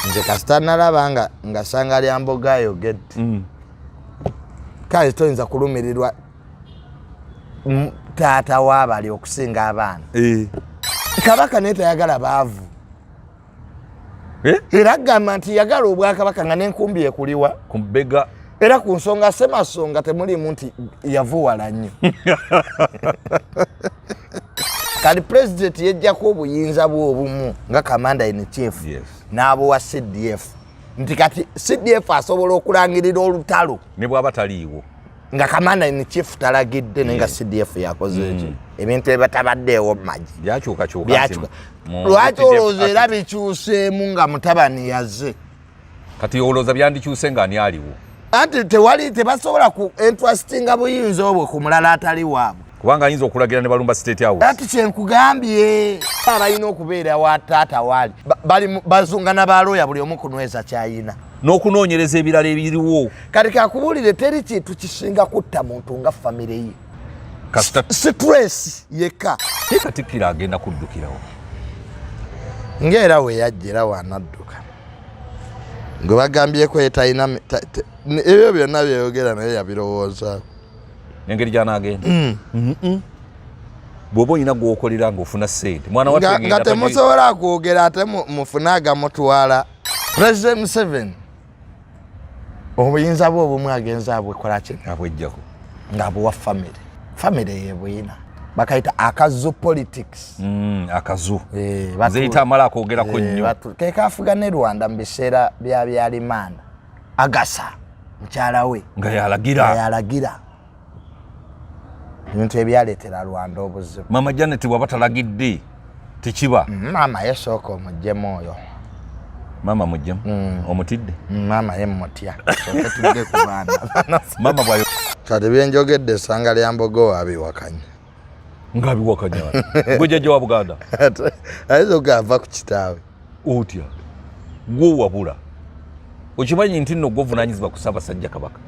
nze kasita nalaba nga Sanga lya Mbogo ayogedde kale toyinza kulumirirwa taata w'abali okusinga abaana Kabaka naye tayagala baavu era agamba nti yagala Obwakabaka nga n'enkumbi ekuliwa ku bbega era ku nsonga semasonga temulimu nti yavuwala nnyo kali president yejjako obuyinza bw'obumu nga commander in chief n'abo wa CDF nti kati CDF asobola okulangirira olutalo ne bw'aba taliiwo nga commander in chief talagidde nenga CDF yakoze ekyo ebintu ebitabaddeewo mu magi byakyukakyuka lwaki olowooza era bikyuseemu nga mutabani yazze kati olowooza byandikyuse nga ani aliwo anti tebasobola ku entrustinga buyinza obwo ku mulala atali waabwe kubanga ayinza okulagira ne balumba State House ati kyenkugambye abalina okubeera wa taata waali bazungana balooya buli omu kunyweza kyayina n'okunoonyereza ebirala ebiriwo kati kakubuulire teri kintu kisinga kutta muntu nga famire ye stress yekka Katikkiro agenda kuddukirawo ng'era we yajja era wanadduka gwe bagambyeko yetalina ebyo byonna byeyogera naye yabirowooza engeri gy'anaagenda bw'oba olina gw'okolera ng'ofuna ssente mwana nga temusobola kwogera ate mufune agamutwala President Museveni obuyinza bwe obumu agenza abwekola ki abwejjako ng'abuwa famire ye buyina bakayita akazu politics akazu zeyita amala akogerako nnyo kekafuga ne Rwanda mu biseera bya Byalimanda agasa mukyala we nga yalagira ebintu ebyaleetera Rwanda obuzibu Mama Janet bw'aba talagidde tekiba mama yesooka omugyemu oyo mama mujjemu omutidde mama ye mutya soke tudde ku baana mama bwayo kati byenjogedde Sanga lya Mbogo wabiwakanya ng'abiwakanya gwe jjajja wa Buganda ayinza okava ku kitaawe otya gwe wabula okimanyi nti nno gwovunaanyizibwa ku Ssaabasajja Kabaka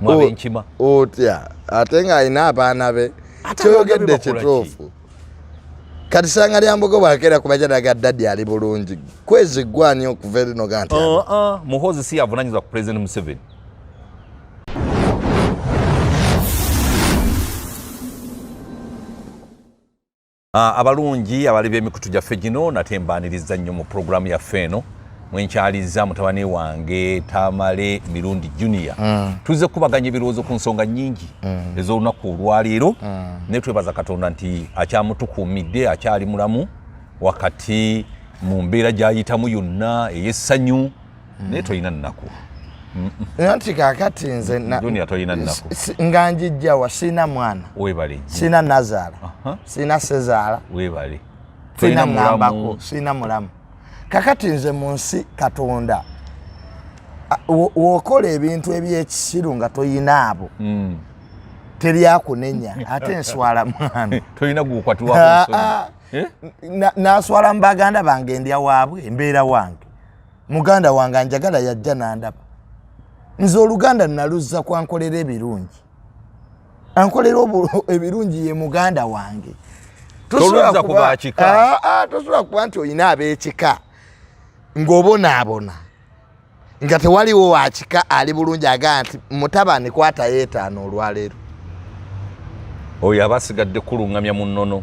mwabenkima otya ate ng'alina abaana be kyoyogedde kituufu kati Sanga lya Mbogo bw'akeera ku bajadaga Daddy ali bulungi kwezi gwani okuva erino ganti Muhoozi si yavunaanyizibwa ku President Museveni abalungi abali b'emikutu gyaffe gino nate mbaaniriza nnyo mu puroguramu yaffe eno mwenkyaliza mutabani wange Tamale Mirundi Junior tuze kubaganya ebirowoozo ku nsonga nnyingi ez'olunaku olwaleero naye twebaza Katonda nti akyamutukuumidde akyali mulamu wakati mu mbeera gy'ayitamu yonna ey'essanyu naye tolina nnaku nti kakati nze Junior tolina nnaku nga njijjawa sina mwana weebale sina Nazaala sina Sezaala weebale sina mulambako sina mulamu kakati nze mu nsi Katonda wokola ebintu ebyekisiru nga toyina abo teryakunenya ate nswala mwana tolina gukwatibwako naswala mu baganda bange ndya waabwe embeera wange muganda wange njagala yajja nandaba nze Oluganda naluzza kwankolera ebirungi ankolera ebirungi ye muganda wange tosobola kuba nti olina ab'ekika ng'obonaabona nga tewaliwo wakika ali bulungi agaa nti mutabani kwata yeetaano olwaleero oyo aba asigadde kuluŋŋamya mu nnono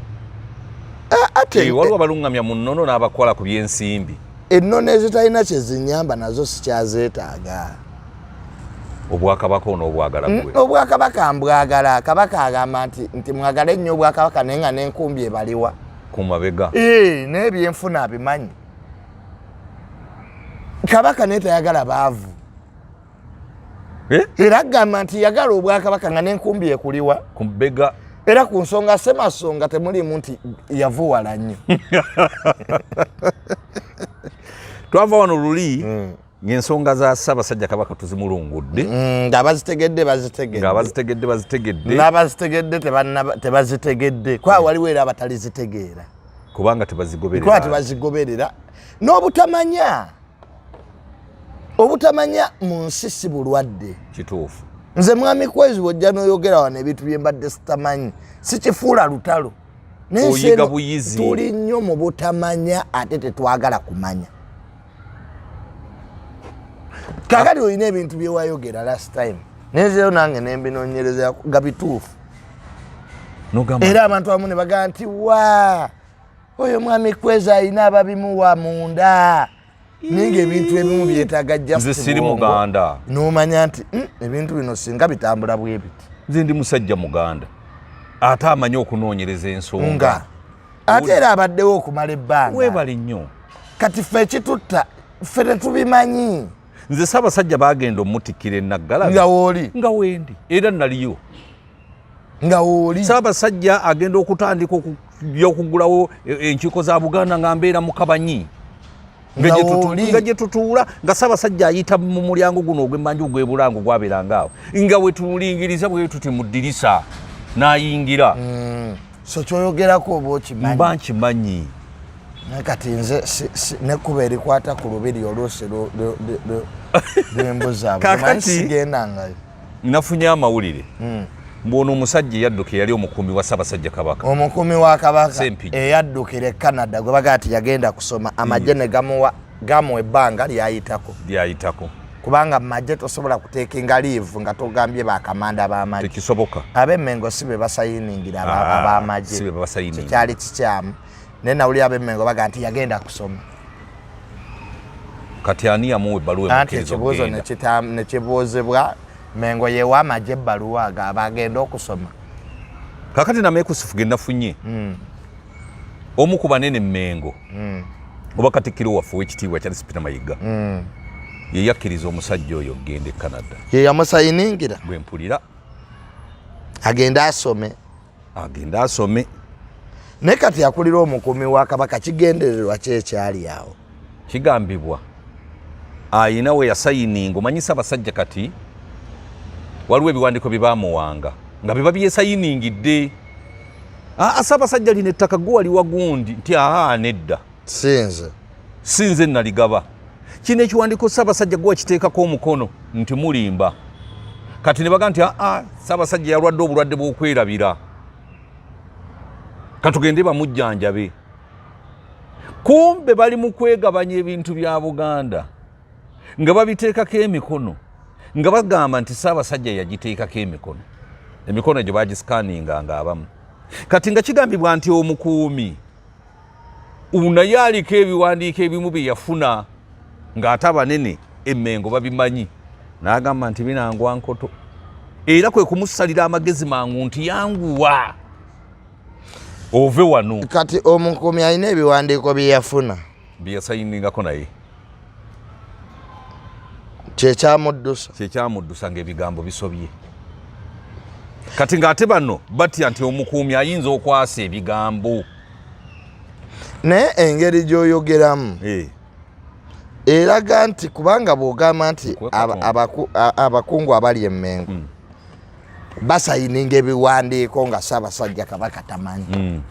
waliwo abaluŋŋamya mu nnono n'abakola ku by'ensimbi ennono ezitalina kye zinyamba nazo sikyazeetaaga Obwakabaka ono obwagala gwe Obwakabaka mbwagala Kabaka agamba nti mwagale nnyo Obwakabaka naye nga n'enkumbi ebaliwa ku mabega n'ebyenfuna abimanyi Kabaka naye tayagala baavu era agamba nti yagala Obwakabaka nga n'enkumbi ekuliwa ku bbega era ku nsonga semasonga temulimu nti yavuwala nnyo twava wano luli ng'ensonga za Ssaabasajja Kabaka tuzimulungudde ng'abazitegedde n'abazitegedde tebazitegedde kwa waliwo era abatalizitegeera kubanga tebazigoberera n'obutamanya mu nsi si bulwadde kituufu nze mwami kwezi wojja n'oyogera wano ebintu bye mbadde sitamanyi sikifuula lutalo oyiga buyizi tuli nnyo mu butamanya ate tetwagala kumanya kakati olina ebintu byewayogera last time nezero nange nembinonyereza nga bituufu era abantu abamu ne bagamba nti wa oyo mwami Kwezi alina ababimuwa munda ninga ebintu ebimu byetaaga Justin Muganda n'omanya nti ebintu bino singa bitambula bwe biti nze ndi musajja Muganda ate amanyi okunoonyereza ensonga ate era abaddewo okumala ebbanga weebale nnyo kati ffe ekitutta ffe tetubimanyi nze Ssaabasajja bagenda omutikkira enaggala nga wooli nga wendi era naliyo nga wooli Ssaabasajja agenda okutandika okugulawo enkiiko za Buganda nga mbeera mu Kabanyi nga gye tutuula nga Ssaabasajja ayita mu mulyango guno ogw'emmanju gw'ebulango gwabeeranga awo nga we tulingiriza bwe tuti mu ddirisa n'ayingira so kyoyogerako oba okimanyi mba nkimanyi kati nze nekkuba erikwata ku lubiri oluusi lw'embuzi abo sigendangayo nafunye amawulire mbona omusajja eyadduka yali omukuumi wa Ssaabasajja Kabaka omukuumi wa Kabaka eyaddukira e Canada gwe bagaa ti yagenda kusoma amagye ne gamuwa ebbanga lyayitako kubanga mu magye tosobola kuteekinga liivu nga togambye bakamanda b'amagye tekisoboka ab'Emmengo si be basayiningira ab'amagye kikyali kikyamu naye nawulira ab'Emmengo bagaa nti yagenda kusoma kati ani yamuwa ebbaluwa anti ekibuuzo nekibuuzibwa Mengo yewa amagye ebbaluwa bagenda okusoma kakati nameekusifu ge nafunye omu ku banene Mengo oba Katikkiro waffe w'ekitiibwa Charles Peter Mayiga ye yakkiriza omusajja oyo okugenda e Canada ye yamusayiningira gwe mpulira agenda asome naye kati akulira omukuumi wa Kabaka kigendererwa ki ekyali awo kigambibwa ayina we yasayininga omanyi Ssaabasajja kati waliwo ebiwandiiko bye baamuwanga nga biba byesayiningidde Ssaabasajja lino ettaka gwe wali wagundi nti nedda sinze naligaba kino ekiwandiiko Ssaabasajja gwe wakiteekako omukono nti mulimba kati ne baga nti Ssaabasajja yalwadde obulwadde bw'okwerabira katugende bamujjanjabe kumbe bali mu kwegabanya ebintu bya Buganda nga babiteekako emikono nga bagamba nti Ssaabasajja yagiteekako emikono egyo bagisikaninga nga abamu kati nga kigambibwa nti omukuumi naye aliko ebiwandiiko ebimu bye yafuna ng'ate abanene Emmengo babimanyi n'agamba nti binangwa nkoto era kwe kumusalira amagezi mangu nti yanguwa ove wano kati omukuumi alina ebiwandiiko bye yafuna bye yasayiningako naye kyekyamudusa ng'ebigambo bisobye kati ng'ate bano batya nti omukuumi ayinza okwasa ebigambo naye engeri gy'oyogeramu eraga nti kubanga bw'ogamba nti abakungu abali Emmengo basayininga ebiwandiiko nga Ssaabasajja Kabaka tamanyi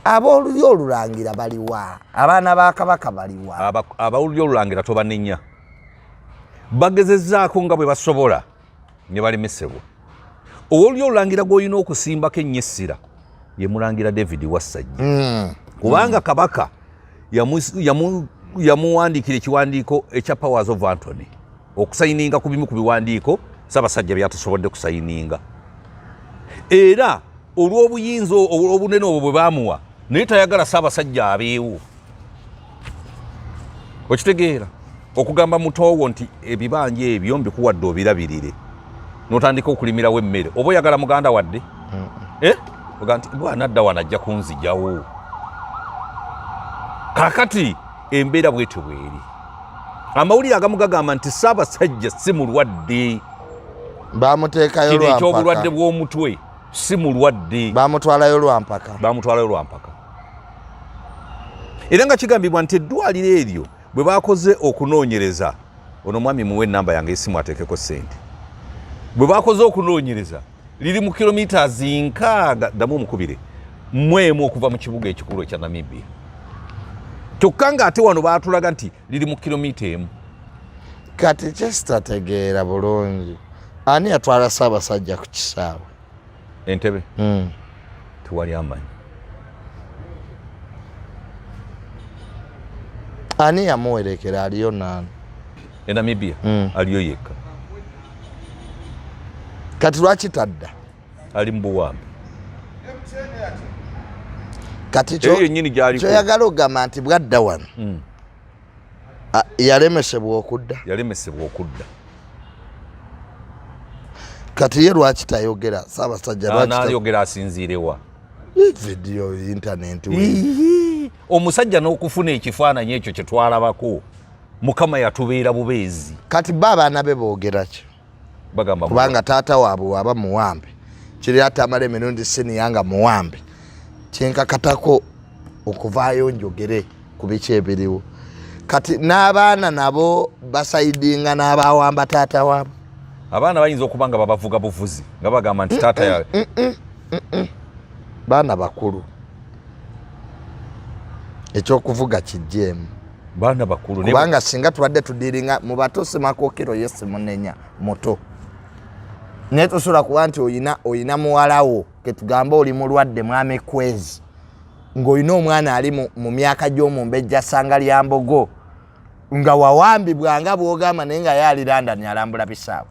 ab'olulyo olulangira baliwa abaana ba Kabaka baliwa ab'olulyo olulangira tobanenya bagezezzaako nga bwe basobola ne balemesebwa ow'olulyo olulangira gw'olina okusimbako ennyessira ye mulangira David Wassajja kubanga Kabaka yamuwandiikira ekiwandiiko ekya Powers of Anthony okusayininga ku bimu ku biwandiiko Ssaabasajja byatasobodde kusayininga era olw'obuyinza obunene obwo bwe baamuwa naye tayagala Ssaabasajja abeewo okitegeera okugamba mutoowo nti ebibanja ebyo mbikuwadde obirabirire n'otandika okulimirawo emmere oba oyagala muganda wadde oga nti bwanadda wanajja kunzijawo kakati embeera bwetyo bweri amawulire agamu gagamba nti Ssaabasajja si mulwadde bamuteekayo lwampaka ekyobulwadde bw'omutwe si mulwadde bamutwalayo lwampaka era nga kigambibwa nti eddwaliro eryo bwe bakoze okunoonyereza ono mwami muwe ennamba yange esimu ateekeko ssente bwe bakoze okunoonyereza liri mu kilometers 6 mwemu okuva mu kibuga ekikulu ekya Namibia kyokka ng'ate wano baatulaga nti liri mu kilomita emu kati kyesitategeera bulungi ani yatwala Ssaabasajja ku kisaawe Entebbe tewali amanyi ani yamuwerekera aliyo nani Namibia aliyo yekka kati lwaki tadda ali mu buwambe kati yennyini gy'aliko kyoyagala ogamba nti bwadda wano yalemesebwa okudda kati ye lwaki tayogera Ssaabasajja n'ayogera asinziirewa vidiyo internet omusajja n'okufuna ekifaananyi ekyo kye twalabako Mukama yatubeera bubeezi kati abaana be boogera ki bagamba kubanga taata waabwe waba muwambe kiri atamala emirundi siniyanga muwambe kyenkakatako okuvaayo njogere ku biki ebiriwo kati n'abaana nabo basayidinga n'abawamba taata waabwe abaana bayinza okuba nga babavuga buvuzi nga bagamba nti taata yawe baana bakulu ekyokuvuga kijjeemu baana bakulu kubanga singa tubadde tudiringa mu bato Semakookiro yesi munenya muto naye tosobola kuba nti oyina muwalawo ketugamba oli mulwadde mwami Kwezi ng'olina omwana ali mu myaka gy'omumbejja ssanga lya Mbogo nga wawambibwanga bw'ogamba naye nga yaali London alambula bisaawe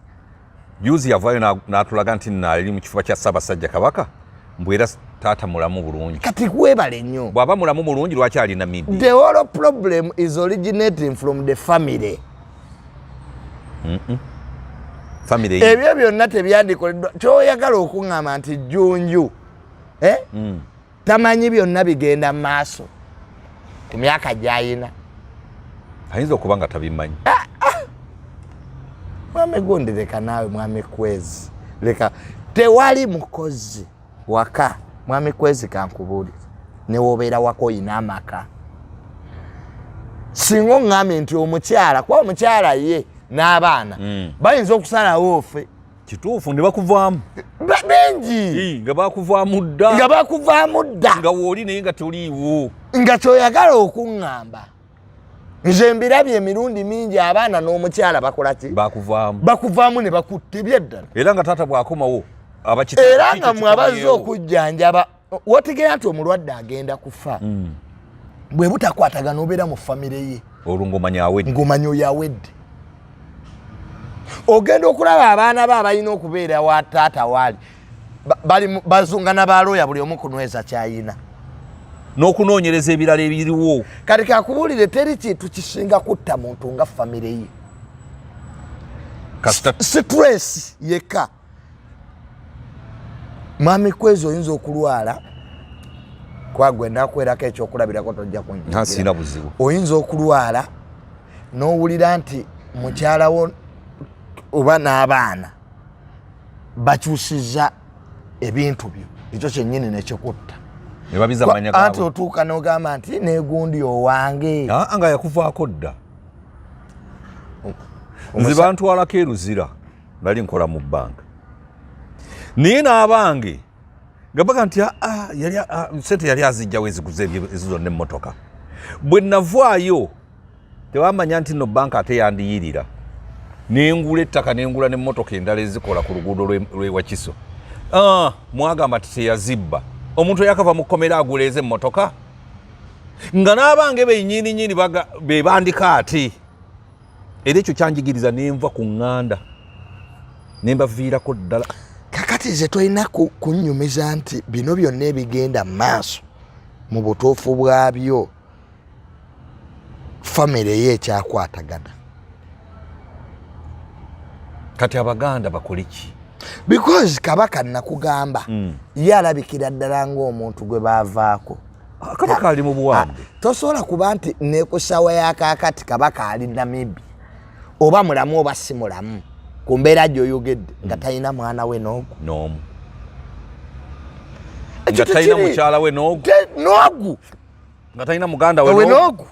juzi yavaayo n'atulaga nti naali mu kifuba kya Ssaabasajja Kabaka mbwera taata mulamu bulungi kati kwebale nnyo bw'aba mulamu bulungi lwaki ali Namibia the whole problem is originating from the family family ebyo byonna tebyandikoleddwa kyoyagala okuŋŋamba nti Jjunju tamanyi byonna bigenda mu maaso ku myaka gy'ayina ayinza okuba nga tabimanyi mwami gundi leka naawe mwami Kwezi leka tewali mukozi waka mwami Kwezi kankubuulira newobeera waka oyina amaka singa oŋŋambye nti omukyala kuba omukyala ye n'abaana bayinza okusalawo ofe kituufu ne bakuvaamu bengi nga bakuvaamu dda nga wooli naye nga toliiwo nga kyoyagala okuŋŋamba nze mbirabye emirundi mingi abaana n'omukyala bakola ki bakuvaamu ne bakutta ebyeddala era nga taata bw'akomawo era nga mwabaze okujjanjaba wotegeera nti omulwadde agenda kufa bwe butakwatagana obeera mu famire ye olwo ng'omanya oyo awedde ogenda okulaba abaana be abalina okubeera wa taata waali bazunga n'abalooya buli omu kunyweza kyayina n'okunoonyereza ebirala ebiriwo kati kakubuulire teri kintu kisinga kutta muntu nga famire ye stress yekka mwami Kwezi oyinza okulwala kwagwenda kwerako ekyokulabirako tojja kunjira buzibu oyinza okulwala n'owulira nti mukyalawo oba n'abaana bakyusiza ebintu byo ekyo kyennyini nekikutta anti otuuka n'ogamba nti negundi owange nga yakuvaako dda nze bantwalako eruzira nali nkola mu bbanka naye n'abange nga baga nti sente yali azijjawo eziguze ezizonna emmotoka bwe navaayo tewamanya nti nno bbanka ate yandiyirira nengula ettaka nengula n'emmotoka endala ezikola ku luguudo lw'Ewakiso mwagamba ti teyazibba omuntu yakava mu kkomera agula ez'emmotoka nga n'abange bennyininyini be bandika ate era ekyo kyanjigiriza nenva ku ŋŋanda nembaviirako ddala kakati ze tolina kunnyumiza nti bino byonna ebigenda mu maaso mu butuufu bwabyo famire ye ekyakwatagana kati Abaganda bakole ki because Kabaka nakugamba ye alabikira ddala ng'omuntu gwe baavaako Kabaka ali mu buwambe tosobola kuba nti neekusawa yakakati Kabaka ali Namibia oba mulamu oba si mulamu ku mbeera gy'oyogedde nga talina mwana we n'omu nga talina mukyala we n'ogu nga talina muganda we n'ogu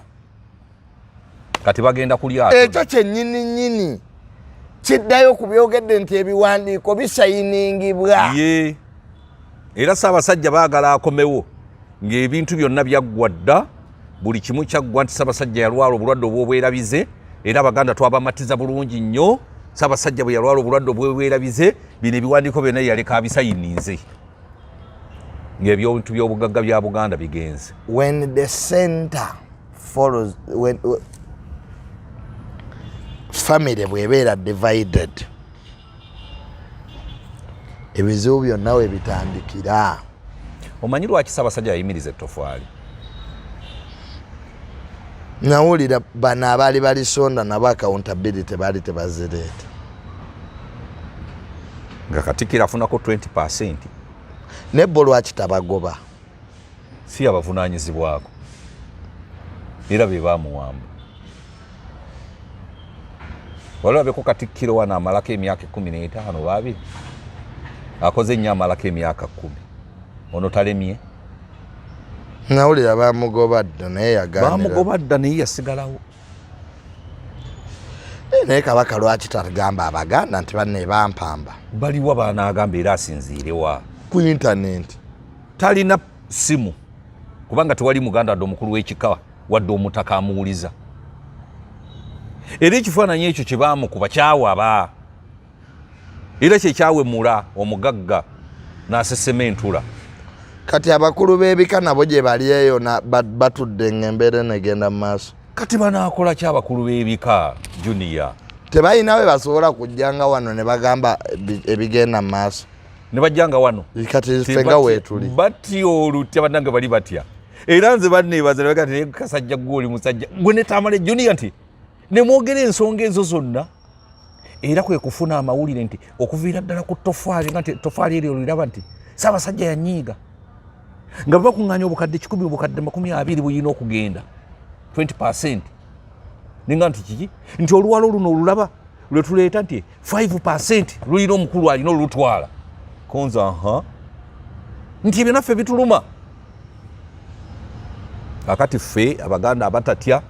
kati bagenda kulyato ekyo kyennyini kiddayo ku byogedde nti ebiwandiiko bisayiningibwa era Ssaabasajja baagala akomewo ng'ebintu byonna byaggwa dda buli kimu kyaggwa nti Ssaabasajja yalwala obulwadde obw'obwerabize era Abaganda twabamatiza bulungi nnyo Ssaabasajja bwe yalwala obulwadde obw'obwerabize bino ebiwandiiko byonna yaleka abisayininze ng'ebyobintu by'obugagga bya Buganda bigenze when the center follows family bwebeera divided ebizibu byonna we bitandikira. Omanyi lwaki Ssaabasajja yayimiriza ettofaali? Nawulira bano abaali balisonda nabo accountability baali tebazireeta. Nga Katikkiro afunako 20%. Ne bo lwaki tabagoba? Si abavunaanyizibwako. Era be baamuwamba. Walabeko Katikkiro wano amalako emyaka 15 baabiri. Akoze nnyo amalako emyaka 10. Ono talemye. Nawulira baamugoba dda naye yaganira. Baamugoba dda naye yasigalawo. Naye Kabaka lwaki tagamba Abaganda nti banne bampamba? Baliwa baanaagamba era asinziirewa. Ku internet. Talina simu. Kubanga tewali Muganda wadde omukulu w'ekika wadde omutaka amuwuliza. Era ekifaananyi ekyo kye baamukuba kyawaba. Era kye kyawemula omugagga n'asesema entula. Kati abakulu b'ebika nabo gye bali eyo batudde ng'embeera negenda mu maaso. Kati banaakola ki abakulu b'ebika Junior? Tebalina we basobola kujjanga wano ne bagamba ebigenda mu maaso. Ne bajjanga wano. Kati fenga weetuli. Batya olutya bannange bali batya. Era nze banneebaza ne bagamba nti Kasajja gw'oli musajja. Gwe ne Tamale Junior nti ne mwogera ensonga ezo zonna. Era kwe kufuna amawulire nti okuviira ddala ku ttofaali nga nti ttofaali eryo oliraba nti Ssaabasajja yanyiiga. Nga bakuŋŋaanya obukadde 10 obukadde 20 buyina okugenda 20%. Ninga nti kiki? Nti oluwalo luno olulaba lwe tuleeta nti 5% luyina omukulu alina olutwala. Konza nti ebyo naffe bituluma. Akati ffe Abaganda abatatya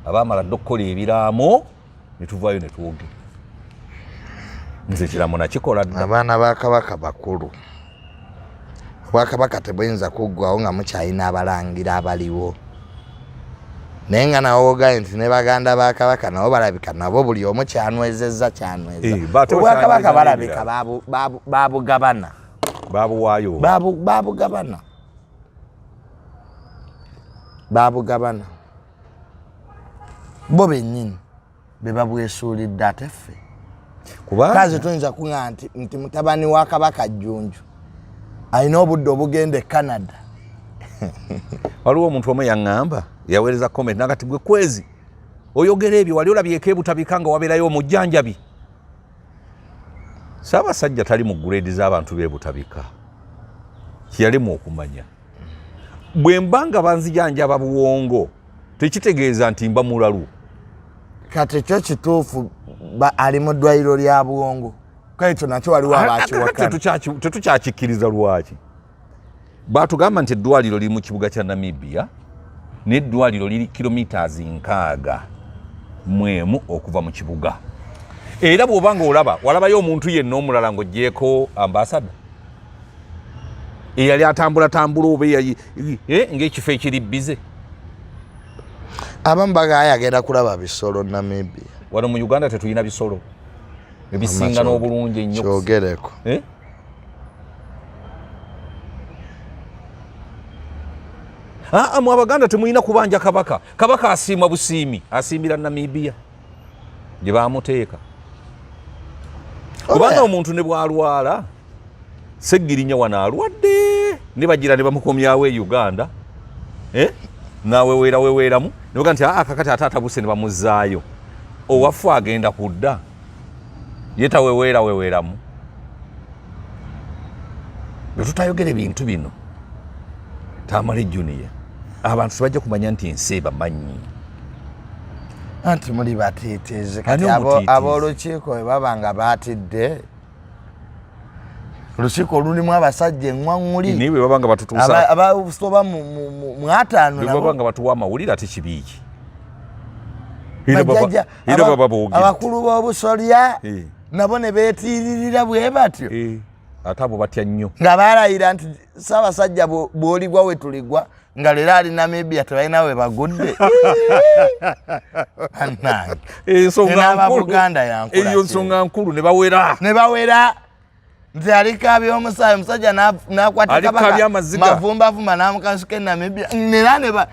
abaamala dde okukola ebiraamo ne tuvaayo ne twogera. Nze ekiraamo nakikola dda. Abaana ba Kabaka bakulu. Obwakabaka tebuyinza kuggwawo nga mukyalina abalangira abaliwo. Naye nga nawo ogaye nti ne Baganda ba Kabaka nabo balabika nabo buli omu kyanwezezza kyanweza. Obwakabaka balabika babugabana. Babuwaayo. Babugabana. Babugabana. Bo bennyini be babwesuulidde ate ffe. Kazi tuyinza kuŋŋa nti mutabani wa Kabaka Jjunju alina obudde obugenda e Canada. Waliwo omuntu omu yaŋŋamba yaweereza comment nagati gwe kwezi oyogera ebyo wali olabyeko ebutabika nga wabeerayo omujjanjabi. Ssaabasajja tali mu grade z'abantu b'ebutabika. Kiyalimu okumanya. Bwe mba nga banzijanjaba buwongo tekitegeeza nti mba mulalu. Kati kyo kituufu ali mu ddwaliro lya Buwongo. Kaito nakyo waliwo abakiwakana. Tetukyakikkiriza lwaki. Baatugamba nti eddwaliro liri mu kibuga kya Namibia n'eddwaliro liri kilometers 60 okuva mu kibuga. Era bw'obanga olaba walabayo omuntu yenna omulala ng'oggyeko ambasada eyali atambula oba ng'ekifo ekiri bize. Abamu bagaya agenda kulaba bisolo Namibia. Wano mu Uganda tetulina bisolo ebisinga n'obulungi ennyo. Kyogereko. Mu Abaganda temulina kubanja Kabaka. Kabaka asiima busiimi, asiimira Namibia gye baamuteeka. Kubanga omuntu ne bw'alwala Seggirinya wano alwadde ne bagira ne bamukomyawo e Uganda. Naawe weeramu ne baga nti kakati ataatabuse ne bamuzzaayo. Owaffe agenda kudda ye taweweeramu. Bwe tutayogera ebintu bino Tamale Junior abantu tebajja kumanya nti ensi ebamanyi. Anti muli batiitiizi kati ab'olukiiko bwe baba nga baatidde olukiiko lulimu abasajja eŋŋwaŋŋuli niwe baba nga batutuusa abasoba mu 5 nabo baba nga batuwa amawulire ate kibiiki. Abakulu b'obusolya nabo ne beetiiririra bwe batyo. Ate abo batya nnyo nga baalayira nti Ssaabasajja bw'oligwa we tuligwa nga leero ali Namibia tebalina we bagudde. Eyo nsonga nkulu ne bawera nti alikaabya omusaayi omusajja n'akwata Kabaka mavumbavumba n'amukasuka e Namibia nera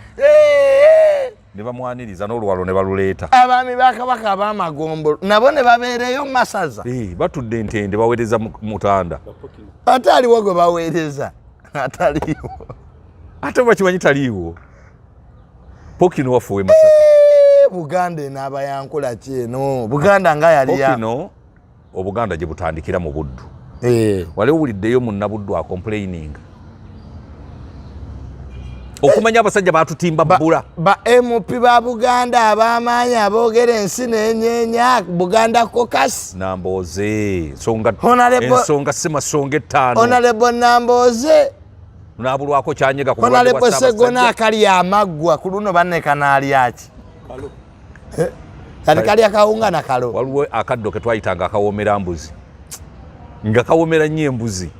ne bamwaniriza n'olwalo ne baluleeta. Abaami ba Kabaka ab'Amagombo nabo ne babeereyo mu masaza. Batudde entende baweereza Mutanda. Ate aliwo gwe baweereza ataliiwo. Ate bakimanyi taliiwo. Pokino wafuwe Masaka. Buganda n'abayankula kyeno. Buganda nga yali ya. Pokino Obuganda gye butandikira mu Buddu. Wali owuliddeyo Munnabuddu complaining. Okumanya abasajja batutimba bbula. Ba MP ba Buganda ab'amaanyi aboogera ensi n'enyeenya Buganda Caucus. Namboze ensonga si masonga ettaano. Honorable Namboze. Naabulwako kyanyega ku Honorable Segona akali amaggwa ku luno banne kanaali aki. Kali akawunga na kalo. Waliwo akaddo ke twayitanga akawoomera mbuzi. Nga kawoomera nnyo embuzi.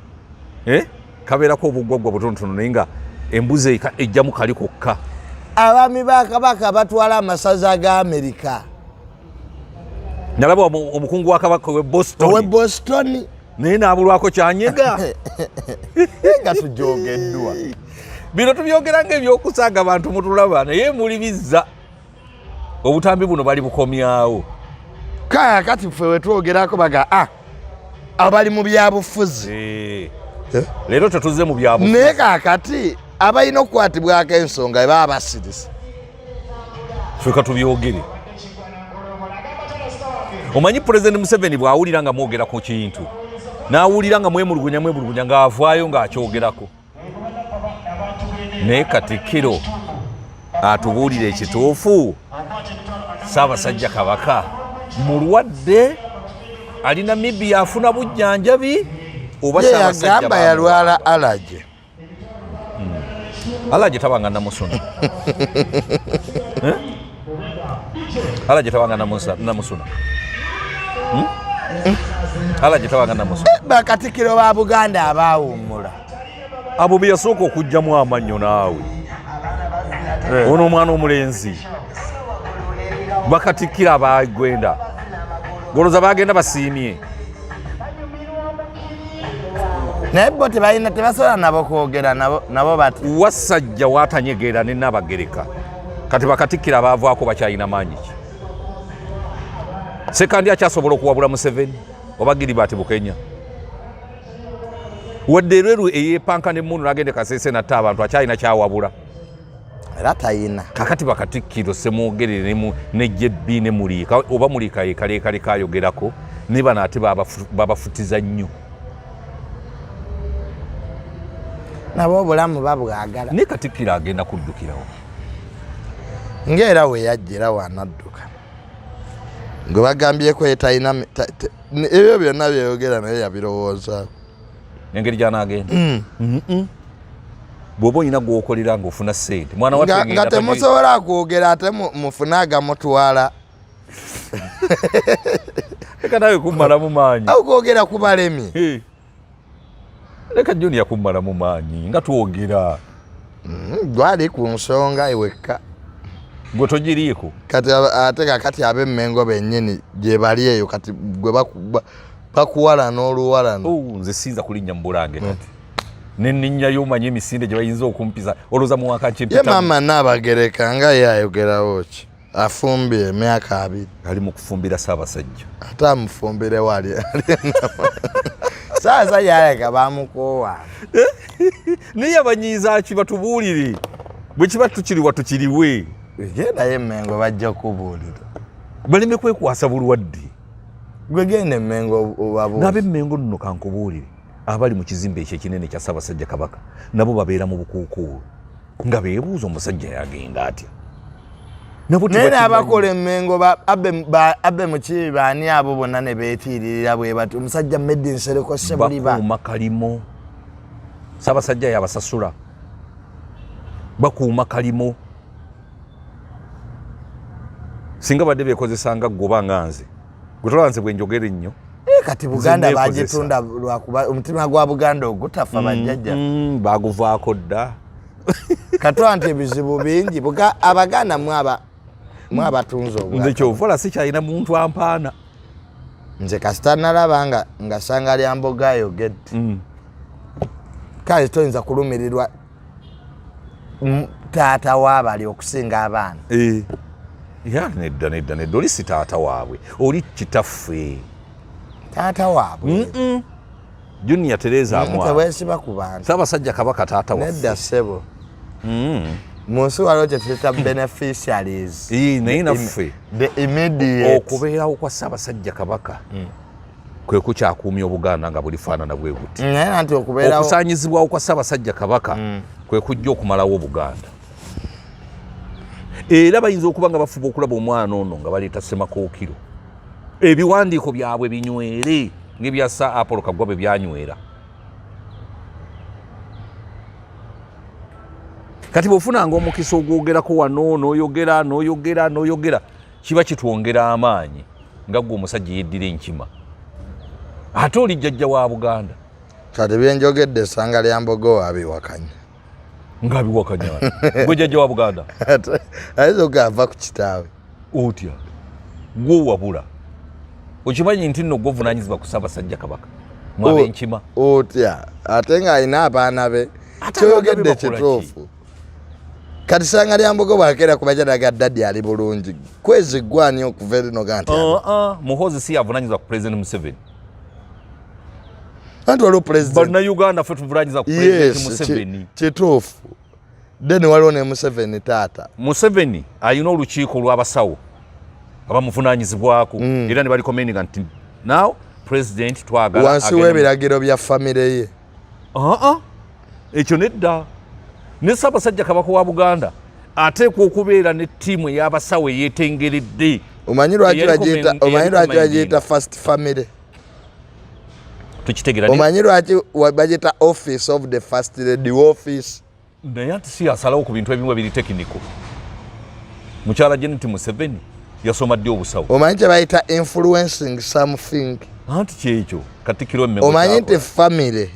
Kabeerako obugwaggwa butonotono naye nga embuzi ejjamu kali kokka. Abaami ba Kabaka batwala amasaza ga Amerika. Nalaba omukungu wa Kabaka we Boston. Naye naabulwako kyanyega. Nga tujogeddwa. Bino tubyogera ng'ebyokusanga abantu mutulaba naye muli bizza. Obutambi buno bali bukomyawo. Kaya kati ffe wetwogerako baga abali mu byabufuzi. Leero tetuze mu byabufuzi. Naye kaakati abalina okukwatibwako ensonga baba basirisa. Feka tubyogere. Omanyi President Museveni bw'awulira nga mwogera ku kintu n'awulira nga mwemulugunya ng'avaayo ng'akyogerako. Naye Katikkiro atubuulira ekituufu. Ssaabasajja Kabaka mulwadde ali Namibia afuna bujjanjabi oba Ssaabasajja agamba yalwala alaje. Alaje tabanga namusuna. Alaje tabanga namusuna. Alaje tabanga namusuna. Bakatikiro ba Buganda abaawummula. Abo bye yasooka okugjamu amannyo naawe. Ono omwana omulenzi. Bakatikira abagwenda. Goloza bagenda basiimye. Naye bo tebasobola nabo kwogera nabo bati. Wasajja watanyegeera ne Nabagereka. Kati Bakatikira abaavaako bakyalina maanyi ki? Sekandi akyasobola okuwabula Museveni oba Gilbert Bukenya. Wadde Lweru eyeepanka n'emmundu n'agende Kasese natta abantu akyalina kyawabula. Era tayina. Kakati Bakatikiro semwogerere ne JB ne Mulika oba Mulika yeekaleekale kayogerako ne bano ate babafutiza nnyo. Nabo obulamu babwagala. Ne Katikkiro agenda kuddukirawo. Ng'era we yajjira wanadduka. Gwe bagambyeko yetalina ebyo byonna byeyogera naye yabirowooza. Engeri gy'anaagenda. Bw'oba olina gw'okolera ng'ofuna ssente. Mwana wattu nga temusobola kwogera ate mufune agamutwala. Leka nawe kummalamu maanyi. Awo kwogera kubalemye. Leka Junior kummalamu maanyi nga twogera. Gwali ku nsonga ewekka. Gwe togiriiko. Kati ate kakati ab'Emmengo bennyini gye bali eyo kati gwe bakuwala n'oluwalano. Nze sinza kulinnya mu Bulange kati. Nenninnyayo omanyi emisinde gye bayinza okumpiza olowooza mu waka ye maama Naabagereka nga ye ayogerawo ki afumbye emyaka 2 ali mu kufumbira Ssaabasajja ate amufumbire wali Ssaabasajja aleka bamukoowa naye abanyiiza ki batubuulire bwe kiba tukiriwa tukiriwe genda ye Mmengo bajja kubuulira baleme kwekwasa bulwadde gwe genda Emmengo obabuulire n'ab'Emmengo nno kankubuulire abali mu kizimbe ekyo ekinene kya Ssaabasajja Kabaka nabo babeera mu bukuukuulu nga beebuuza omusajja yagenda atya naye n'abakola Emmengo abbe mukibi baani abo bonna ne beetiiririra bwe bati omusajja Meddi Nsereko Ssebuliba bakuuma kalimo Ssaabasajja yabasasula bakuuma kalimo singa badde beekozesanga ggoba nga nze gwe tolanze bwe njogera ennyo kati Buganda bagitunda lwakuba omutima gwa Buganda ogutafa bajjajja baguvaako dda katwa nti ebizibu bingi Abaganda mwabatunze obwa nze kyovola sikyalina muntu ampaana nze kasita nalaba nga sanga lya mboga ayogedde kale toyinza kulumirirwa taata waabali okusinga abaana. Ya nedda oli si taata waabwe oli kitaffe. Taata waabwe Junior Teresa Amwa teweesiba ku bantu. Ssaabasajja Kabaka taata waffe. Nedda ssebo mu nsi waliwo kye tuyita beneficiaries. Naye naffe the immediate okubeerawo kwa Ssaabasajja Kabaka kwe kukyakuumya Obuganda nga bulifaanana bwe buti. naye nti okubeerawo Okusaanyizibwawo kwa Ssaabasajja Kabaka kwe kujja okumalawo Obuganda. Era bayinza okuba nga bafuba okulaba omwana ono nga baleeta Ssemakookiro ebiwandiiko byabwe binywere ng'ebya Sir Apollo Kaggwa bwe byanywera. Kati bw'ofunanga omukisa ogwogerako wano n'oyogera kiba kitwongera amaanyi nga gwe omusajja yeddira enkima ate oli jjajja wa Buganda. kati byenjogedde Essanga lya Mbogo abiwakanya. Ng'abiwakanya gwe jjajja wa Buganda ayinza okugava ku kitaawe. Otya gwe wabula okimanyi nti nno gwe ovunaanyizibwa ku Ssaabasajja Kabaka mwabe enkima. Otya ate ng'alina abaana be kyoyogedde kituufu. Kati Essanga lya Mbogo bw'akeera ku majja naga Daddy ali bulungi kwezi gwani okuva erino ganti Muhoozi si yavunaanyizibwa ku President Museveni. anti waliwo president Bannayuganda ffe tuvunaanyiza ku President Museveni. Kituufu. Then waliwo ne Museveni taata. Museveni alina olukiiko lw'abasawo abamuvunaanyizibwako era ne baliko meninga nti now president twagala wansi w'ebiragiro bya famire ye. Ekyo nedda. Ne Ssaabasajja Kabaka wa Buganda ateekwa okubeera ne ttiimu ey'abasawo eyeetengeredde. Omanyi lwaki bagiyita first family? Tukitegeera. Omanyi lwaki bagiyita office of the first lady office? Naye ati si asalawo ku bintu ebimu biri tekiniko. Mukyala Janet Museveni yasoma ddi obusawo. Omanyi kye bayita influencing something? Anti kyekyo Katikkiro mmego. Omanyi nti family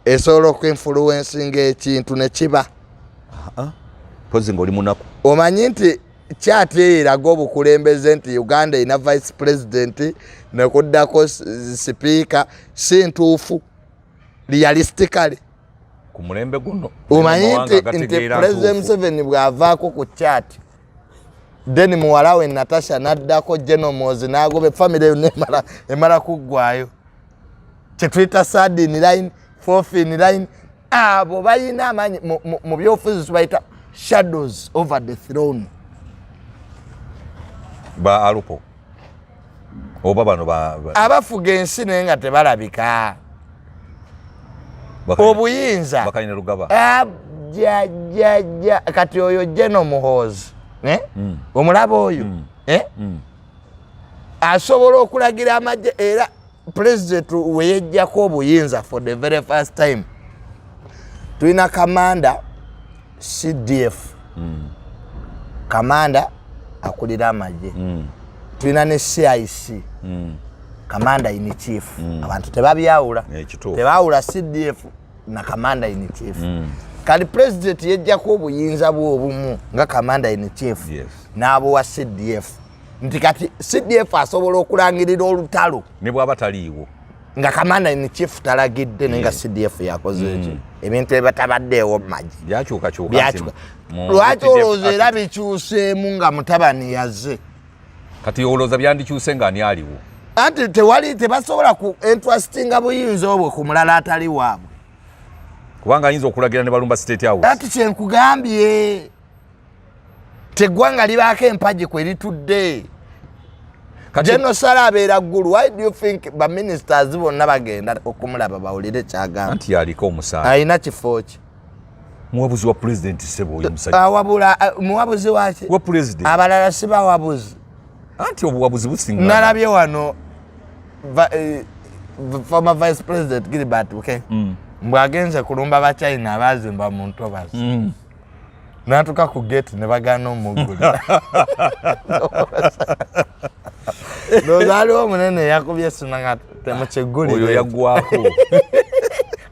esobola okuinfluencinga ekintu ne kiba. Pozi ng'oli munaku. Omanyi nti kyateeraga obukulembeze nti Uganda ina vice president nekuddako sipiika si ntuufu realistically. Ku mulembe guno omanyi nti President Museveni bw'avaako ku chat then muwala we Natasha naddako Genomozi n'agoba family yonna emala kuggwayo. Kye tuyita third in line, fourth in line. Abo balina amaanyi mu byobufuzi bayita shadows over the throne. Ba alupo oba bano abafuga ensi naye nga tebalabika. Obuyinza Bakayina Lugaba kati oyo General Muhoozi omulaba oyo asobola okulagira amagye era president we yejjako obuyinza for the very first time. Tulina kamanda CDF kamanda akulira amagye tulina ne CIC kamanda in chief abantu tebabyawula tebawula CDF na kamanda in chief kali president yejjako obuyinza bw'obumu nga kamanda in chief n'abo wa CDF nti kati CDF asobola okulangirira olutalo ne bw'aba taliiwo nga kamanda in chief talagidde nenga CDF yakoze ekyo ebintu ebitabaddeewo mu magye byakyukakyuka lwaki olowooza era bikyuseemu nga mutabani yazze kati olowooza byandikyuse nga ani aliwo anti tebasobola ku interestinga buyinza obwo ku mulala atali waabwe kubanga ayinza okulagira ne balumba state house. Ati kyenkugambye teggwanga libaako empagi kwe litudde. General Sara abeera ggulu. Why do you think ba ministers bonna bagenda okumulaba bawulire kyagamba? Anti yaliko omusaala. Ayina kifo ki? Muwabuzi wa president Ssebo oyo musajja. Wabula muwabuzi waki? Wa president. Abalala si bawabuzi. Anti obuwabuzi businga. Nalabye wano former vice president Gilbert okay? Mbwagenze kulumba ba China abazimba mu ntobazi. Natuka ku gate ne bagana omugula. Nozaliwo omunene yakubye sinanga temukyeguli. Oyo yaggwako.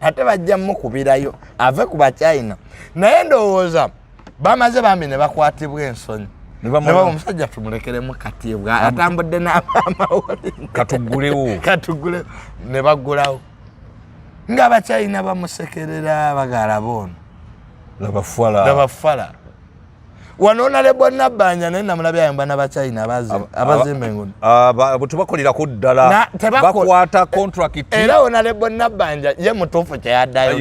Ate bajja mukubirayo ave ku ba China. Naye ndowooza bamaze bambi ne bakwatibwa ensonyi. Nebaba omusajja tumulekeremu katibwa atambudde n'amawoli. Katuggulewo ne baggulawo. Nga Abachina bamusekerera bagala bono. laba fala wanona lebo nabanja naye namulabya yamba n'abachina abazimba enguudo abo tebakolera ku ddala bakwata contract era wona lebo nabanja ye mutuufu kyeyaddayo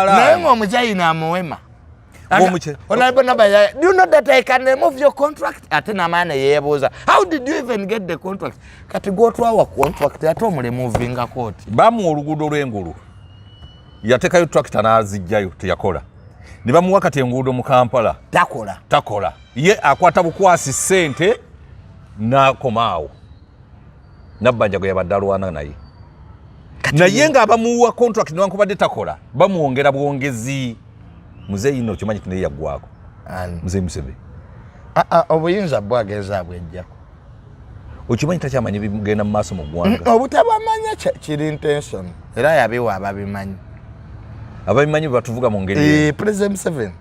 naye ng'omuchina amuwema Honorable Nabaya, do you know that I can remove your contract? Atina mana yebuza. How did you even get the contract? Kati go to our contract ate mu removing a court. Bamu oluguudo lw'engulu. Yatekayo tractor n'azijjayo teyakola. Ne bamuwa kati enguudo mu Kampala. Takola. Ye akwata bukwasi ssente n'akomaawo. Nabbanja gwe yabadde alwana naye. Naye ng'abamuwa contract newankubadde takola bamuwongera bwongezi. Muzeyi no kimanyi kino yaggwako. Muzeyi Musebe. Obuyinza bwageza bwejjako. Okimanyi takyamanyi bigenda mu maaso mu ggwanga. Obutabamanya kiri intention. Era yabiwa ababimanyi. Ababimanyi batuvuga mu ngeri. President Museveni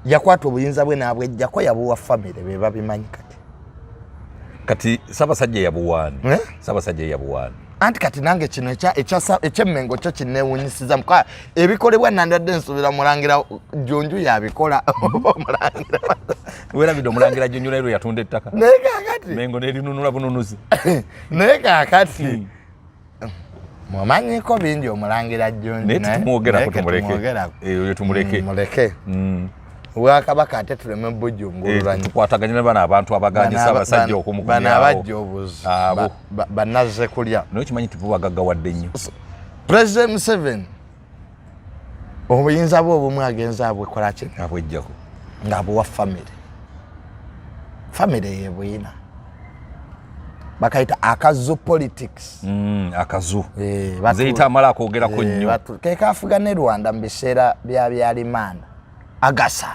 yakwata obuyinza bwe n'abwejjako yabuwa family be babimanyi kati. Kati Ssaabasajja yabuwaani. Ssaabasajja yabuwaani. Anti kati nange kino ekyemmengo kyo kinneewunyisiza muka ebikolebwa nandadde nsubira mulangira Jjonju yabikola omulangira werabidde omulangira Jjonju leero yatunda ettaka naye kaakati Mengo n'erinunula bununuzi naye kaakati mwamanyiko bingi omulangira Jjonju naye tutumwogerako tumuleke Bwakabaka ate tuleme bujjungululanya tukwataganye ne bano abantu abaganye Ssaabasajja okumukunyawo bano abajja obuzi banazze kulya naye kimanyi tububagaggawadde nnyo President Museveni obuyinza bwe obumu agenza abwekola ki abwejjako ng'abuwa family ye buyina bakayita akazu politics akazu zeyita amala akoogerako nnyo kekafuga ne Rwanda mu biseera bya byalimanda agasa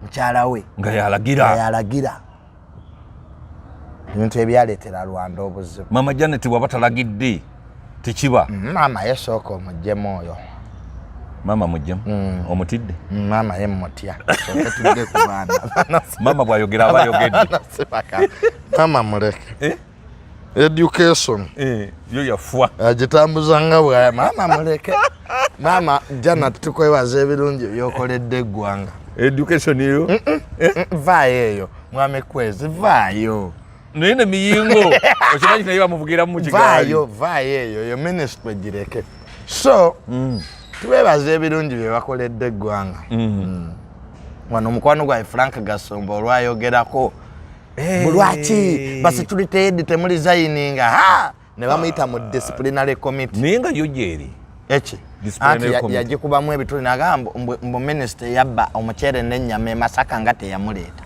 mukyala we nga yalagira ebintu ebyaleetera Rwanda obuzibu Mama Janet bw'aba talagidde tekiba maama yesooka omuggyemu oyo maama muggyemu omutidde maama ye mutya sooke tudde ku baana maama bw'ayogera aba ayogedde maama muleke education yo yafwa agitambuza nga bwaya maama muleke maama Janet tukwebaza ebirungi byokoledde eggwanga education eyo vaayo eyo mwami Kwezi vaayo naye ne miyingo okimanyi naye bamuvugiramu mu kigaali vaayo eyo yo ministry gireke so tubebaza ebirungi bye bakoledde eggwanga wano omukwano gwa Frank Gasumba olwayogerako bulwaki basituliteedi temuli zayininga ne bamuyita mu disciplinary committee naye nga yo gyeri eki anti yagikubamu ebituli nagamba mbu minisita yabba omuceere n'ennyama Masaka nga teyamuleeta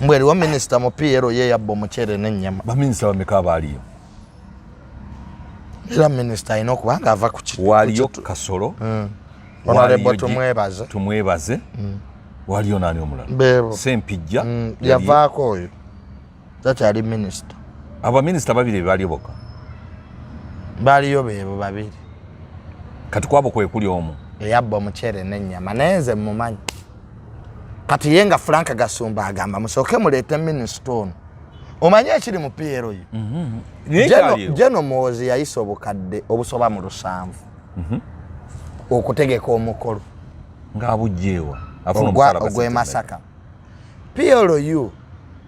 mbw eriwo minisita mu PRO ye yabba omuceere n'ennyama baminisita bameka abaaliyo era minisita alina okuba nga ava ku waaliyo Kasolo Honorable tumwebaze waaliyo naani omulala Sempijja yavaako oyo takyali minisita abaminisita babiri baaliyo bokka baaliyo beebo babiri kati kwabo kwe kuli omu eyabba omuceere n'ennyama naye nze mumanyi kati ye nga Frank Gasumba agamba musooke muleete minisita ono omanyi ekiri mu PRO Jeno Muhoozi yayisa obukadde obusoba mu 7 okutegeka omukolo ng'abugjeewa ogw'e Masaka PRO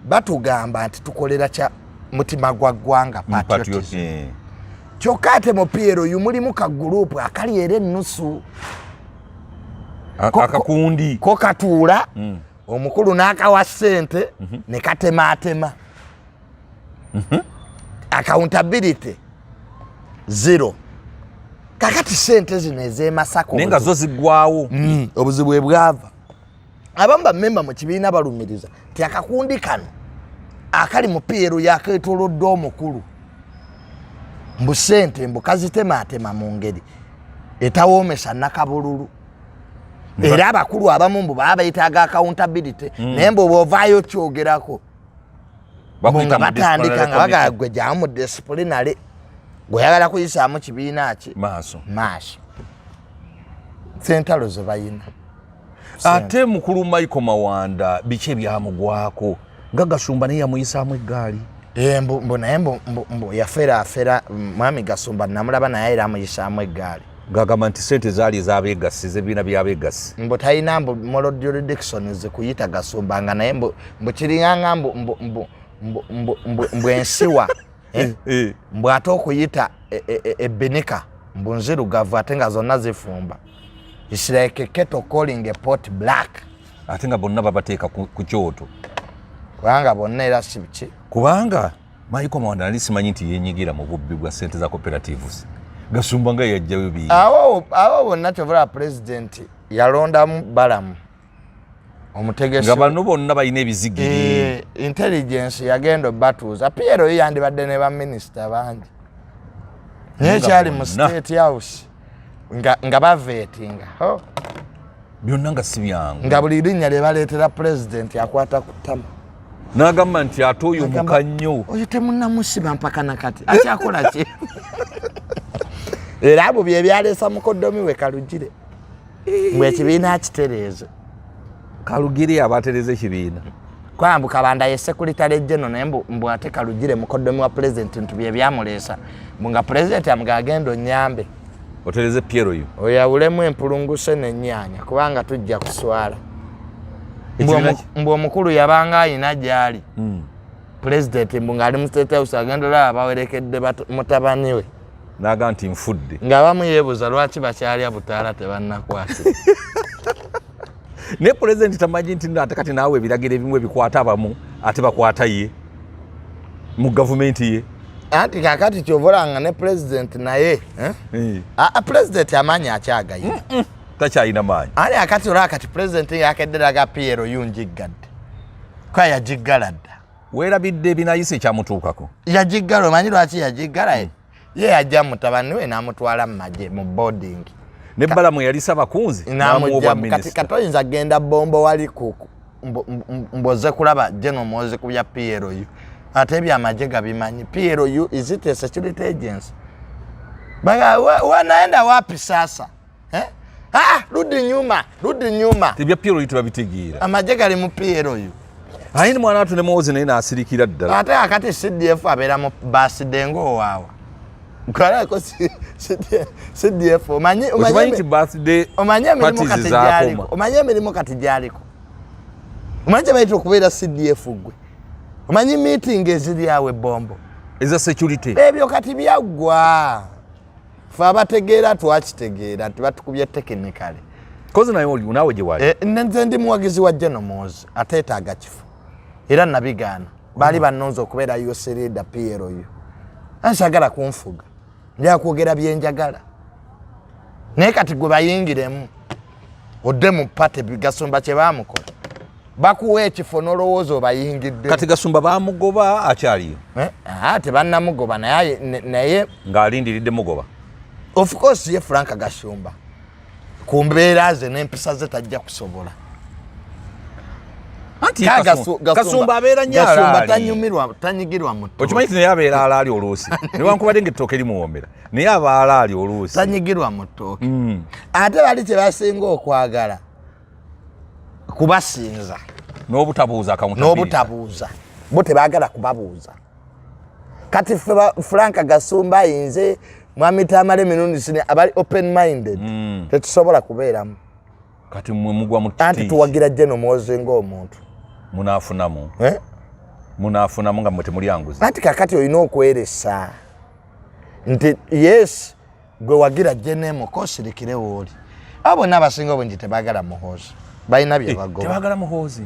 batugamba nti tukolera kya mutima gwa ggwanga patriotism kyokka ate mu PRO mulimu ka gurupu akali era ennusu akakundi ko katuula omukulu n'akawa ssente ne katemaatema accountability 0 kakati ssente zino ez'e Masaka naye nga zo ziggwawo obuzibu bwava abamu bammemba mu kibiina balumiriza ti akakundi kano akali mu PRO yakeetoolodde omukulu mbu ssente mbu kazitemaatema mu ngeri etawoomesa nakabululu era abakulu abamu mbu baba bayitaaga accountability naye mbu bw'ovaayo kyogerako nga batandika nga bagala gwe jyamu mu disciplinary gw'oyagala kuyisaamu kibiina ki maaso sentalo ze bayina ate mukulu Michael Mawanda biki ebyamugwako nga Gasumba naye yamuyisaamu eggaali mbu naye mbu yafera mwami Gasumba namulaba naye era amuyisaamu eggaali ngagamba nti sente zaali ez'abeegassi z'ebibiina by'abeegassi mbu talina mbu moral jurisdiction zikuyita Gasumba nga naye mbu kiringanga mbu ensiwa mbu ate okuyita ebbinika mbu nzirugavu ate nga zonna zifumba. It's like a kettle calling a pot black. ate nga bonna babateeka ku kyoto kubanga bonna era si biki kubanga Michael Mawanda nali simanyi nti yenyigira mu bubbi bwa sente za cooperatives. Gasumba nga yajjayo bi awo bonna kyovula president yalondamu Balamu omutegesi nga bano bonna balina ebizigiri intelligence yagenda batuuza Piero yandibadde ne baminister bangi naye kyali mu state house nga bavetinga byonna nga si byangu nga buli linnya lye baleetera president akwata ku ttama n'agamba nti ate oyo muka nnyo oyo temunnamusiba mpaka nakati akyakola ki era abo bye byaleesa mukoddomi we Kalugire mbwe ekibiina akitereeze Kalugire abatereza ekibiina kwambu Kabanda ye secretary general naye mbu ate Kalugire mukoddomi wa president nti bye byamuleesa mbu nga president amugagendo nyambe otereze Piero yo oyawulemu empulunguse n'ennyaanya kubanga tujja kuswala mbu omukulu yabanga ayina gyali president mbu ng'ali mu state house agenda olaba bawerekedde mutabani we n'aga nti nfudde nga bamuyeebuza lwaki bakyalya butaala tebannakwatira ne president tamanyi nti ate kati naawe ebiragiro ebimu ebikwata abamu ate bakwata ye mu gavumenti ye anti kakati kyovolanga ne president naye president amanyi akyagaye takyalina maanyi ali akati olaba kati president yakedderaga Piero yunjiggadde kwa yajiggala dda weerabidde ebinayisa ekyamutuukako yajiggala omanyi lwaki yajiggala ye yajja mutabani we n'amutwala mu magye mu boarding ne Balamu yalisa bakunzi n'amuwa kati katoyinza genda bombo wali mboze kulaba General Muhoozi ku bya Piero yo ate ebyamagye gabimanyi Piero yo is it a security agency wanaenda wapi sasa rudi nyuma tebya Piero yo tebabitegeera amagye gali mu Piero yo ayi ni mwana watu ne Muhoozi naye n'asirikira ddala ate akati CDF abeera mu birthday ng'owaawa Kwarako CDF omanyi nti birthday emirimu kati gyaliko omanyi kyebayita okubeera CDF gwe omanyi meeting eziri awe bombo eza security ebyo kati byaggwa fe abategeera twakitegeera nti batukubye technically kozi nawe gye wali nze ndi muwagizi wa General Muhoozi ateetaaga kifo era nabigaana baali bannonza okubeera yosereda Piero yo ansagala kunfuga njakwogera byenjagala naye kati gwe bayingiremu odde mu pate Gasumba kye baamukola bakuwa ekifo n'olowooza obayingidde kati Gasumba baamugoba akyaliyo tebannamugoba naye ng'alindiridde mugoba of course ye Frank Gasumba ku mbeera ze n'empisa ze tajja kusobola Kasumba abeera nnyo alaali tanyigirwa muto okimanyi ti naye abeera alaali oluusi newankubadde ng'ettooke limuwombera naye aba alaali oluusi tanyigirwa mu ttooke ate bali kye basinga okwagala kubasinza n'obutabuuza bo tebaagala kubabuuza kati Frank Gasumba ayinze mwami Tamale emirundi sine abali open minded tetusobola kubeeramu kati mmwe mugwa mu anti tuwagira General Muhoozi ng'omuntu munaafunamu nga mmwe temulyanguza anti kakati olina okweresa nti yes gwe wagira General kosirikire wooli abo bonna abasinga obungi tebaagala Muhoozi balina bye bagoba tebaagala Muhoozi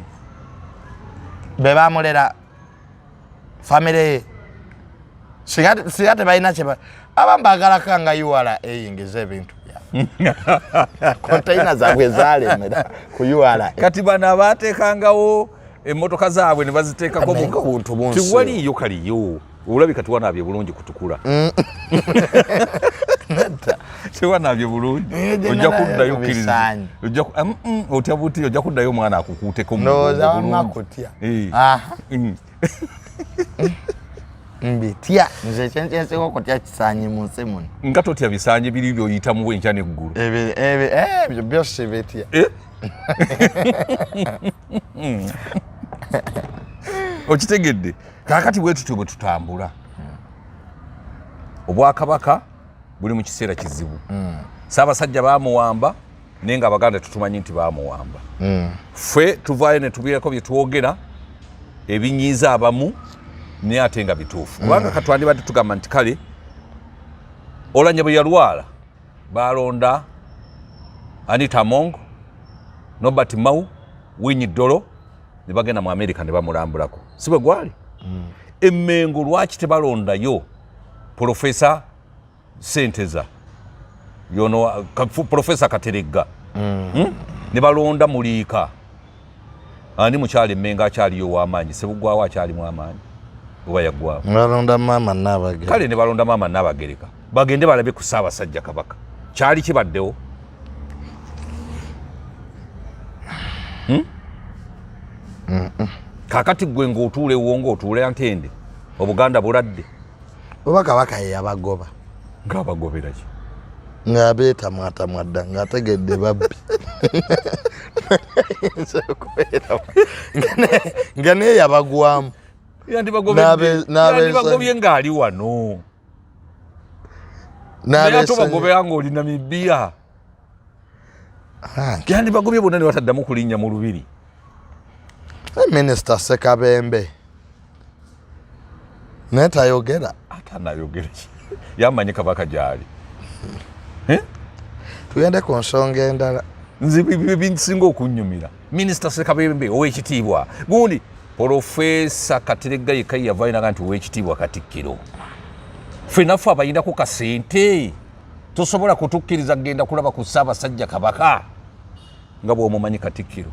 be baamulera famire ye singa tebalina kyeba abamu baagalako nga URA eyingiza ebintu kontaina zaabwe zalemera ku URA kati bano abaateekangawo emmotoka zaabwe ne baziteekako buntu bunsi tiwaliyo kaliyo olabika tiwanaabye bulungi kutukula tiwanaabye bulungi ojja kuddayo kkiriza otya buti ojja kuddayo omwana akukuuteko ndowoozamakutya mbitya nze kyenkyenseko okutya kisaanyi mu nsi muno nga totya bisaanyi biri byoyitamu bwenkya neggulu ebyo byose bitya okitegedde kaakati bwe tutyo bwe tutambula obwakabaka buli mu kiseera kizibu Ssaabasajja baamuwamba naye nga Abaganda tutumanyi nti baamuwamba. Ffe tuvaayo ne tubiirako bye twogera ebinyiiza abamu naye ate nga bituufu. Kubanga katwandibadde tugamba nti kale Oulanyah bwe yalwala baalonda Anita Among, Norbert Mao, Winnie Dolo ne bagenda mu America ne bamulambulako. Si bwe gwali? Emmengo lwaki tebalondayo Professor Senteza yono Professor Kateregga ne balonda Muliika ani mukyali Emmengo akyaliyo w'amaanyi Sebugwawo akyalimu amaanyi oba yaggwawo balonda Maama Nnabagereka kale ne balonda Maama Nnabagereka bagende balabe ku Ssaabasajja Kabaka kyali kibaddewo kakati gwe ng'otuule ewo ng'otuule Antende Obuganda buladde oba Kabaka ye yabagoba ng'abagobera ki ng'abeetamwatamwa dda ng'ategedde babbi nga naye yabagwamu yandibagobye ng'ali wano naye ate obagobera ng'oli Namibia yandibagobye bonna ne bataddamu kulinnya mu lubiri. Minisita Ssekabembe naye tayogera atanayogera yamanyi Kabaka gyali. Tugende ku nsonga endala nze binsinga okunnyumira Minisita Ssekabembe ow'ekitiibwa gundi Profesa Kateregga yekka yavaayo naga nti ow'ekitiibwa Katikkiro ffenaffe abayinako kasente tosobola kutukkiriza kgenda kulaba ku Ssaabasajja Kabaka nga bw'omumanyi Katikkiro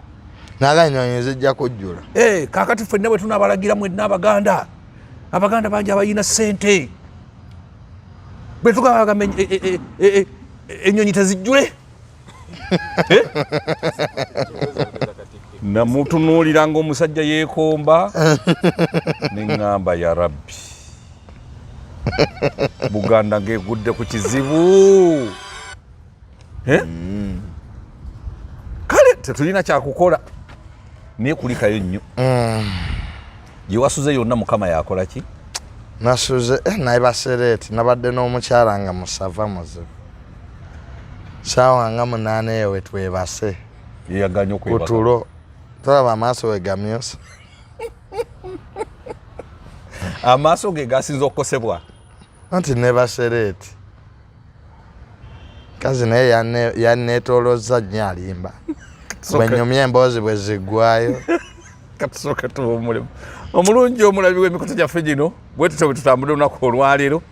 naga ennyonyi zijja kujjula kaakati ffenna bwe tunaabalagira mwenna Abaganda bangi abayina ssente bwe tugamba ennyonyi tezijjule namutunuulira ng'omusajja yeekomba ne ŋŋamba ya Rabbi Buganda ng'egudde ku kizibu kale tetulina kyakukola naye kulikayo nnyo gye wasuze yonna Mukama yakola ki? nasuze naye Basereeti nabadde n'omukyala nga musava muzibu saawa nga 8 eyo we twebase yeyaganya okwebaka kutulo tolaba amaaso we gamyusa amaaso ge gasinza okukosebwa anti ne Basereeti kazi naye yanneetoolozza nnyo alimba bwenyumya emboozi bwe ziggwayo katusooka tuba omulimu omulungi omulabi w'emikutu gyaffe gino bwe tutyo bwe tutambudde olunaku olwaleero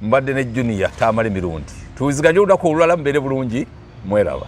mbadde ne Junior Tamale Mirundi tuwiziganye olunaku olulala mubeere bulungi mweraba.